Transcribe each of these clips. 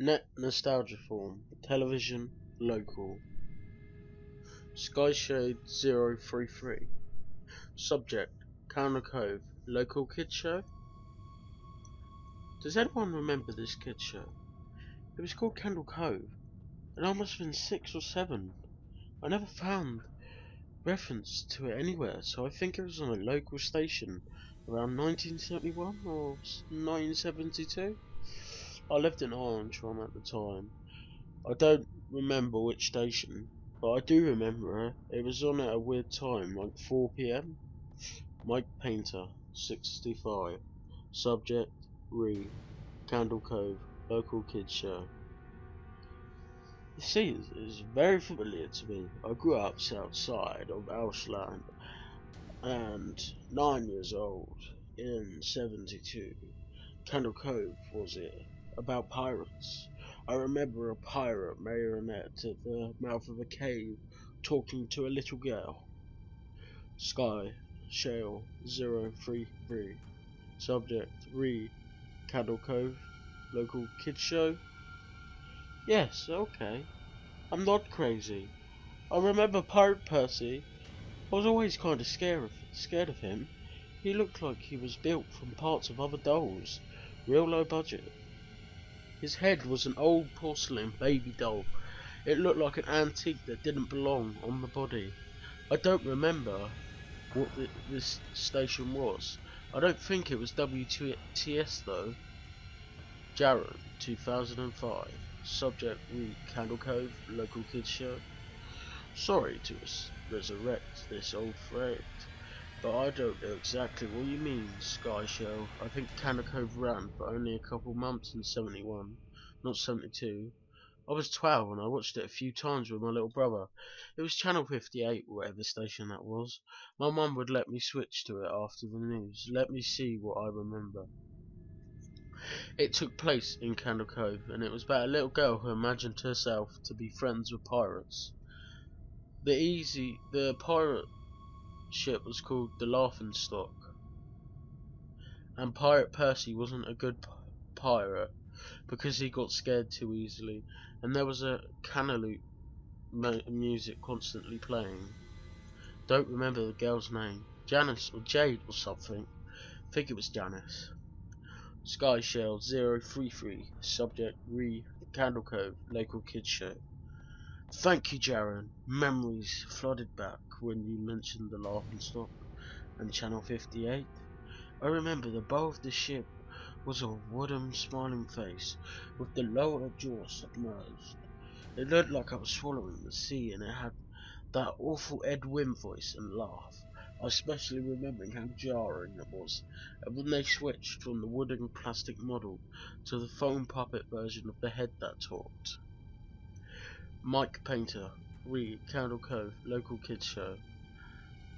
Net nostalgia form. Television. Local. Skyshade 033. Subject. Cove. Local kids show. Does anyone remember this kids show? It was called Candle Cove, and I must have been 6 or 7. I never found reference to it anywhere, so I think it was on a local station around 1971 or 1972. I lived in Orange at the time. I don't remember which station, but I do remember it was on at a weird time, like 4 PM. Mike Painter, 65. Subject, Candle Cove, local kids show. You see, it's very familiar to me. I grew up south side of Ashland, and 9 years old in 72. Candle Cove was it, about pirates. I remember a pirate marionette at the mouth of a cave talking to a little girl. Sky Shale 033. Subject Candle Cove, local kids show. Yes, okay. I'm not crazy. I remember Pirate Percy. I was always kind of scared of him. He looked like he was built from parts of other dolls. Real low budget. His head was an old porcelain baby doll. It looked like an antique that didn't belong on the body. I don't remember what this station was. I don't think it was WTS though. Jaron, 2005. Subject, Candle Cove, local kids show. Sorry to resurrect this old friend, but I don't know exactly what you mean, Sky Show. I think Candle Cove ran for only a couple months in 71, not 72. I was 12 and I watched it a few times with my little brother. It was channel 58, whatever station that was. My mum would let me switch to it after the news. Let me see what I remember. It took place in Candle Cove, and it was about a little girl who imagined herself to be friends with pirates. The pirate ship was called the Laughing Stock, and Pirate Percy wasn't a good pirate because he got scared too easily, and there was a cannaloot music constantly playing. Don't remember the girl's name. Janice or Jade or something. I think it was Janice. Sky Shell 033. Subject Candle Cove, local kids show. Thank you, Jaron. Memories flooded back when you mentioned the Laughing Stock and Channel 58. I remember the bow of the ship was a wooden smiling face with the lower jaw submerged. It looked like I was swallowing the sea, and it had that awful Ed Wynn voice and laugh. I especially remembering how jarring it was, and when they switched from the wooden plastic model to the foam puppet version of the head that talked. Mike Painter, Candle Cove, local kids show.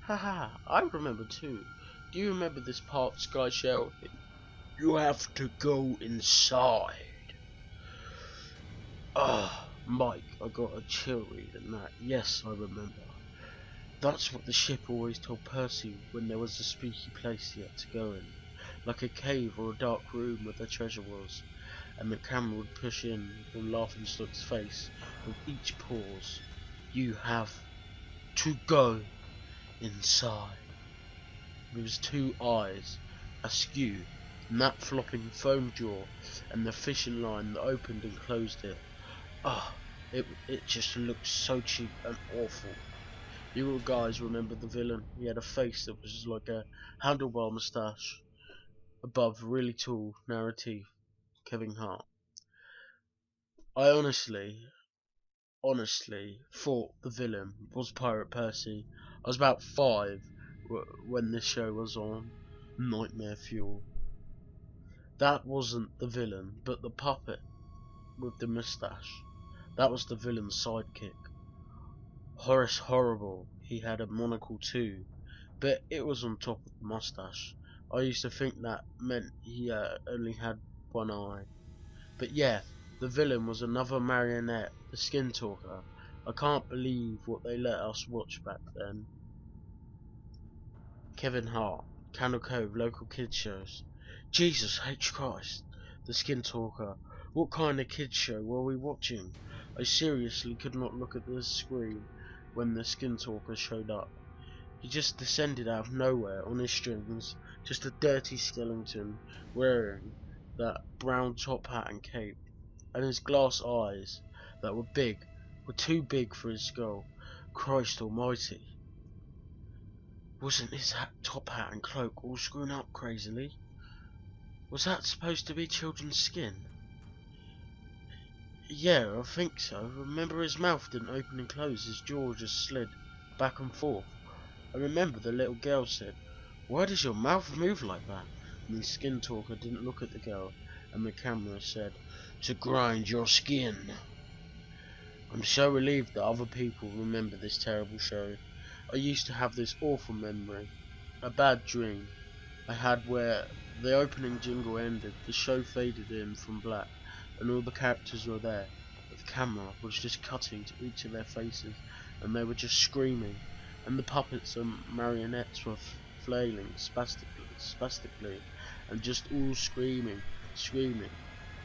Haha, I remember too. Do you remember this part, Sky Shell? You have to go inside. Ah, Mike, I got a chill reading that. Yes, I remember. That's what the ship always told Percy when there was a spooky place yet to go in, like a cave or a dark room where the treasure was, and the camera would push in on Laughingstock's face with each pause. You have to go inside. With his two eyes askew, and that flopping foam jaw, and the fishing line that opened and closed it. Ah, it just looked so cheap and awful. You all guys remember the villain? He had a face that was just like a handlebar moustache above really tall, narrow teeth. Kevin Hart. I honestly thought the villain was Pirate Percy. I was about 5 when this show was on. Nightmare Fuel. That wasn't the villain, but the puppet with the moustache. That was the villain's sidekick. Horace Horrible. He had a monocle too, but it was on top of the moustache. I used to think that meant he only had one eye. But yeah, the villain was another marionette, the Skin Talker. I can't believe what they let us watch back then. Kevin Hart, Candle Cove, local kids shows. Jesus H. Christ, The Skin Talker. What kind of kids show were we watching? I seriously could not look at the screen when the Skin Talker showed up. He just descended out of nowhere on his strings, just a dirty skeleton wearing that brown top hat and cape, and his glass eyes that were too big for his skull. Christ almighty. Wasn't his top hat and cloak all screwed up crazily? Was that supposed to be children's skin? Yeah, I think so. Remember his mouth didn't open and close, his jaw just slid back and forth. I remember the little girl said, "Why does your mouth move like that?" And the Skin Talker didn't look at the girl, and the camera said, "To grind your skin." I'm so relieved that other people remember this terrible show. I used to have this awful memory, a bad dream I had where the opening jingle ended, the show faded in from black, and all the characters were there, but the camera was just cutting to each of their faces, and they were just screaming, and the puppets and marionettes were flailing spastically, and just all screaming.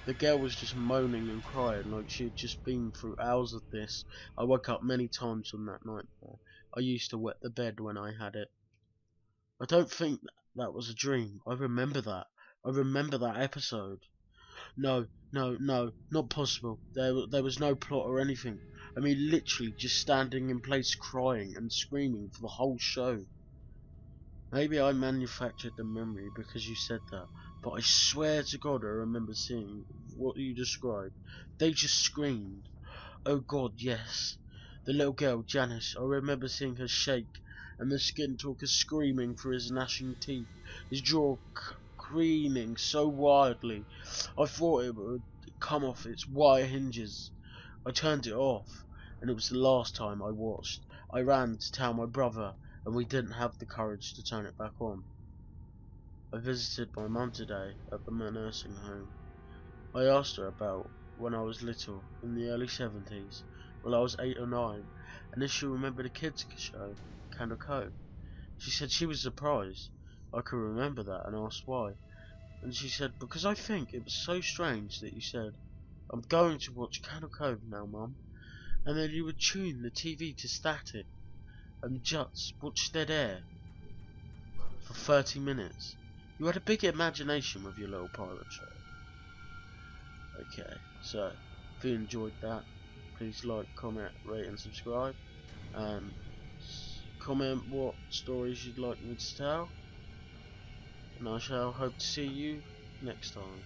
The girl was just moaning and crying like she had just been through hours of this. I woke up many times on that nightmare. I used to wet the bed when I had it. I don't think that was a dream. I remember that. I remember that episode. No, no, not possible. There was no plot or anything. I mean, literally just standing in place crying and screaming for the whole show. Maybe I manufactured the memory because you said that, but I swear to God I remember seeing what you described. They just screamed. Oh God, yes. The little girl, Janice, I remember seeing her shake, and the Skin Talker screaming through his gnashing teeth, his jaw creaking so wildly, I thought it would come off its wire hinges. I turned it off, and it was the last time I watched. I ran to tell my brother, and we didn't have the courage to turn it back on. I visited my mum today at the nursing home. I asked her about when I was little, in the early 70s, when I was 8 or 9, and if she remembered a kids show, Candle Cove. She said she was surprised I could remember that and asked why. And she said, because I think it was so strange that you said, "I'm going to watch Candle Cove now, Mum," and then you would tune the TV to static and just watch dead air for 30 minutes. You had a big imagination with your little pirate show. Okay, so if you enjoyed that, please like, comment, rate and subscribe, and comment what stories you'd like me to tell, and I shall hope to see you next time.